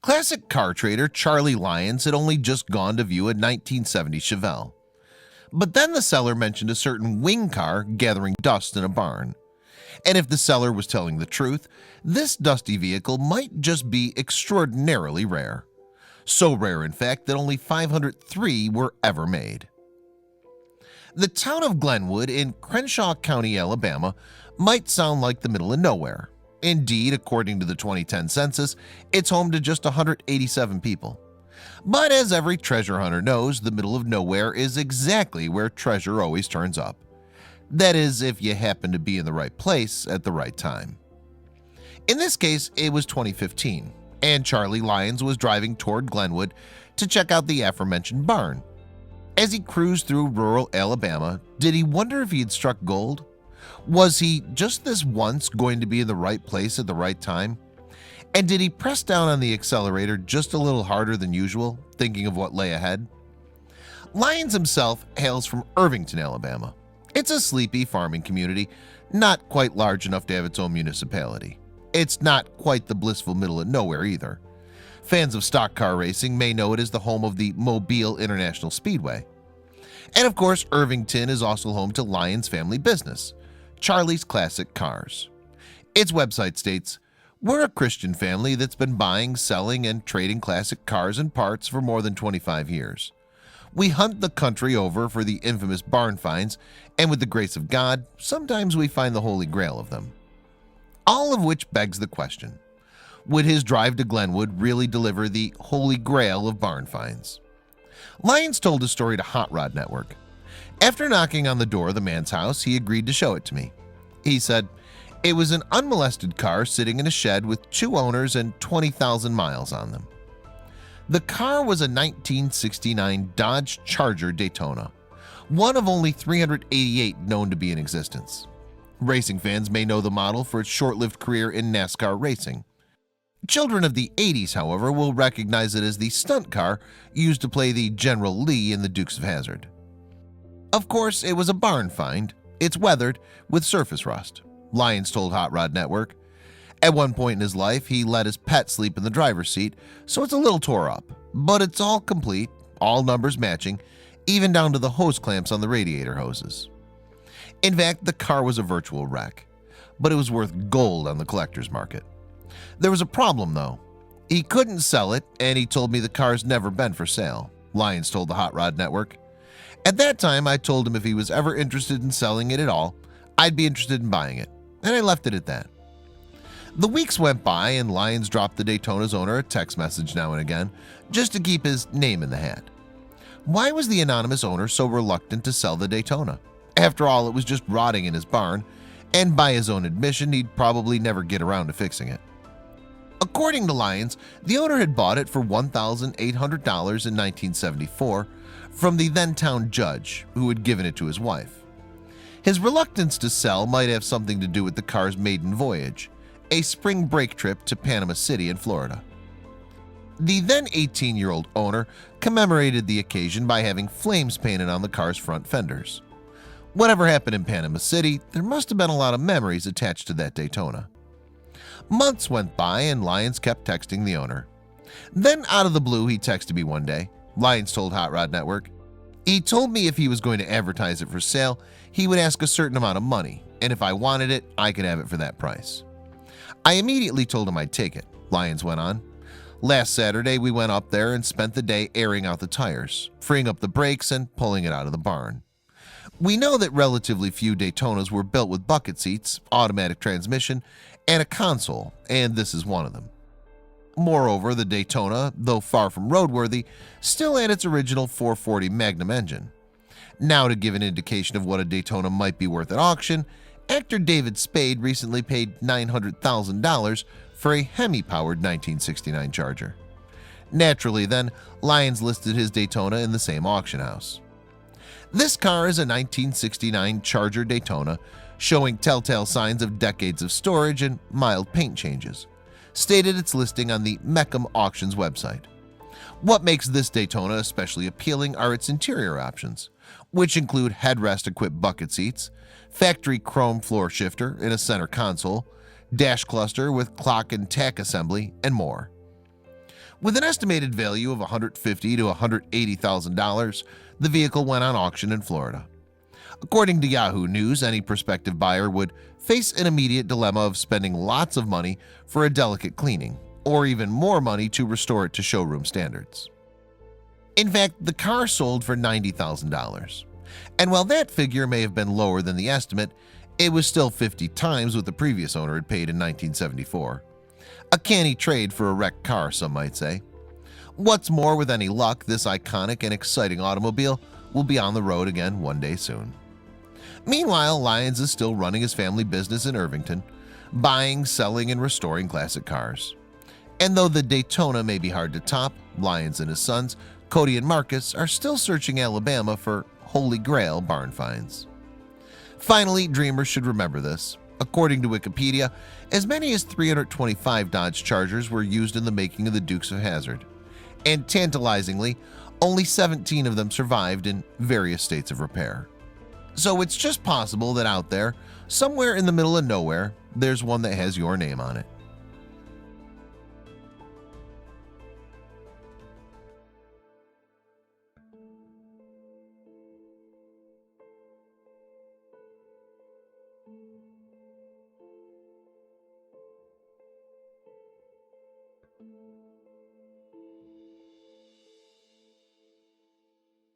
Classic car trader Charlie Lyons had only just gone to view a 1970 Chevelle. But then the seller mentioned a certain wing car gathering dust in a barn. And if the seller was telling the truth, this dusty vehicle might just be extraordinarily rare. So rare, in fact, that only 503 were ever made. The town of Glenwood in Crenshaw County, Alabama, might sound like the middle of nowhere. Indeed, according to the 2010 census, it's home to just 187 people. But as every treasure hunter knows, the middle of nowhere is exactly where treasure always turns up. That is, if you happen to be in the right place at the right time. In this case, it was 2015, and Charlie Lyons was driving toward Glenwood to check out the aforementioned barn. As he cruised through rural Alabama, did he wonder if he had struck gold? Was he just this once going to be in the right place at the right time? And did he press down on the accelerator just a little harder than usual, thinking of what lay ahead? Lyons himself hails from Irvington, Alabama. It's a sleepy farming community, not quite large enough to have its own municipality. It's not quite the blissful middle of nowhere either. Fans of stock car racing may know it as the home of the Mobile International Speedway. And of course, Irvington is also home to Lyons' family business, Charlie's Classic Cars. Its website states, "We're a Christian family that's been buying, selling, and trading classic cars and parts for more than 25 years. We hunt the country over for the infamous barn finds, and with the grace of God, sometimes we find the holy grail of them." All of which begs the question, would his drive to Glenwood really deliver the holy grail of barn finds? Lyons told his story to Hot Rod Network. After knocking on the door of the man's house, he agreed to show it to me. He said, "It was an unmolested car sitting in a shed with 2 owners and 20,000 miles on them." The car was a 1969 Dodge Charger Daytona, one of only 388 known to be in existence. Racing fans may know the model for its short-lived career in NASCAR racing. Children of the 80s, however, will recognize it as the stunt car used to play the General Lee in the Dukes of Hazzard. Of course, it was a barn find. It's weathered with surface rust, Lyons told Hot Rod Network. At one point in his life, he let his pet sleep in the driver's seat, so it's a little tore up, but it's all complete, all numbers matching, even down to the hose clamps on the radiator hoses. In fact, the car was a virtual wreck, but it was worth gold on the collector's market. There was a problem, though. He couldn't sell it, and he told me the car's never been for sale, Lyons told the Hot Rod Network. At that time, I told him if he was ever interested in selling it at all, I'd be interested in buying it, and I left it at that. The weeks went by, and Lyons dropped the Daytona's owner a text message now and again, just to keep his name in the hat. Why was the anonymous owner so reluctant to sell the Daytona? After all, it was just rotting in his barn, and by his own admission, he'd probably never get around to fixing it. According to Lyons, the owner had bought it for $1,800 in 1974 from the then-town judge, who had given it to his wife. His reluctance to sell might have something to do with the car's maiden voyage, a spring break trip to Panama City in Florida. The then 18-year-old owner commemorated the occasion by having flames painted on the car's front fenders. Whatever happened in Panama City, there must have been a lot of memories attached to that Daytona. Months went by, and Lyons kept texting the owner. Then, out of the blue, he texted me one day, Lyons told Hot Rod Network. He told me if he was going to advertise it for sale, he would ask a certain amount of money, and if I wanted it, I could have it for that price. I immediately told him I'd take it, Lyons went on. Last Saturday, we went up there and spent the day airing out the tires, freeing up the brakes, and pulling it out of the barn. We know that relatively few Daytonas were built with bucket seats, automatic transmission, and a console, and this is one of them. Moreover, the Daytona, though far from roadworthy, still had its original 440 Magnum engine. Now, to give an indication of what a Daytona might be worth at auction, actor David Spade recently paid $900,000 for a Hemi-powered 1969 Charger. Naturally, then, Lyons listed his Daytona in the same auction house. This car is a 1969 Charger Daytona, showing telltale signs of decades of storage and mild paint changes, stated its listing on the Meckham Auctions website. What makes this Daytona especially appealing are its interior options, which include headrest-equipped bucket seats, factory chrome floor shifter in a center console, dash cluster with clock and tack assembly, and more. With an estimated value of $150,000 to $180,000, the vehicle went on auction in Florida. According to Yahoo News, any prospective buyer would face an immediate dilemma of spending lots of money for a delicate cleaning, or even more money to restore it to showroom standards. In fact, the car sold for $90,000. And while that figure may have been lower than the estimate, it was still 50 times what the previous owner had paid in 1974. A canny trade for a wrecked car, some might say. What's more, with any luck, this iconic and exciting automobile will be on the road again one day soon. Meanwhile, Lyons is still running his family business in Irvington, buying, selling, and restoring classic cars. And though the Daytona may be hard to top, Lyons and his sons, Cody and Marcus, are still searching Alabama for Holy Grail barn finds. Finally, dreamers should remember this. According to Wikipedia, as many as 325 Dodge Chargers were used in the making of the Dukes of Hazzard, and tantalizingly, only 17 of them survived in various states of repair. So it's just possible that out there, somewhere in the middle of nowhere, there's one that has your name on it.